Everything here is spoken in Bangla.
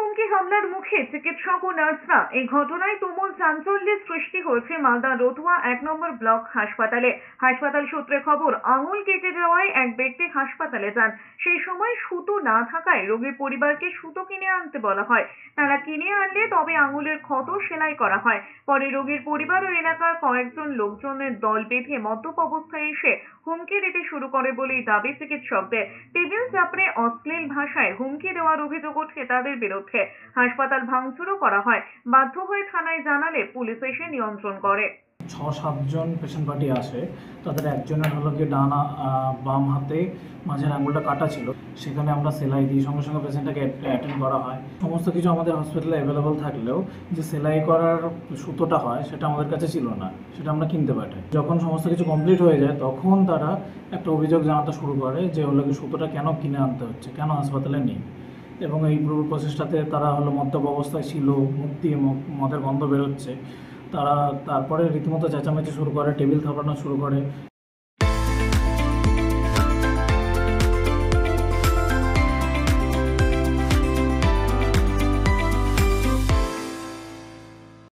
হুমকি হামলার মুখে চিকিৎসক ও নার্সরা। এই ঘটনায় তুমুল চাঞ্চল্যের সৃষ্টি হয়েছে মালদা রতুয়া 1 নম্বর ব্লক হাসপাতালে। হাসপাতাল সূত্রে খবর, আঙুল কেটে যাওয়ায় এক ব্যক্তি হাসপাতালে যান। সেই সময় সুতো না থাকায় রোগীর পরিবারকে সুতো কিনে আনতে বলা হয়। তারা কিনে আনলে তবে আঙুলের ক্ষত সেলাই করা হয়। পরে রোগীর পরিবার ও এলাকার কয়েকজন লোকজনের দল বেঁধে মদ্যপ অবস্থায় এসে হুমকি দিতে শুরু করে বলেই দাবি চিকিৎসকদের। টেবিল চাপড়ে অশ্লীল ভাষায় হুমকি দেওয়ার অভিযোগ ওঠে তাদের বিরুদ্ধে। হাসপাতাল ভাঙচুরও করা হয়। বাধ্য হয়ে থানায় জানালে পুলিশ এসে নিয়ন্ত্রণ করে। 6-7 জন পেশেন্ট পার্টি আসে। তাদের একজনের হলো কি ডানা বাম হাতে মাঝের আঙুলটা কাটা ছিল, সেখানে আমরা সেলাই দিই, সঙ্গে সঙ্গে পেশেন্টটাকে অ্যাটেন্ড করা হয়। সমস্ত কিছু আমাদের হসপিটালে অ্যাভেলেবল থাকলেও যে সেলাই করার সুতোটা হয় সেটা আমাদের কাছে ছিল না, সেটা আমরা কিনতে পাঠাই। যখন সমস্ত কিছু কমপ্লিট হয়ে যায় তখন তারা একটা অভিযোগ জানাতে শুরু করে যে হলো কি সুতোটা কেন কিনে আনতে হচ্ছে, কেন হাসপাতালে নেই। এবং এই পুরো প্রসেসটাতে তারা হলো মদ্যপ অবস্থায় ছিল, মুখ দিয়ে মদের গন্ধ বেরোচ্ছে। তারা তারপরে রীতিমতো চেঁচামেচি শুরু করে, টেবিল থাপড়ানো শুরু করে।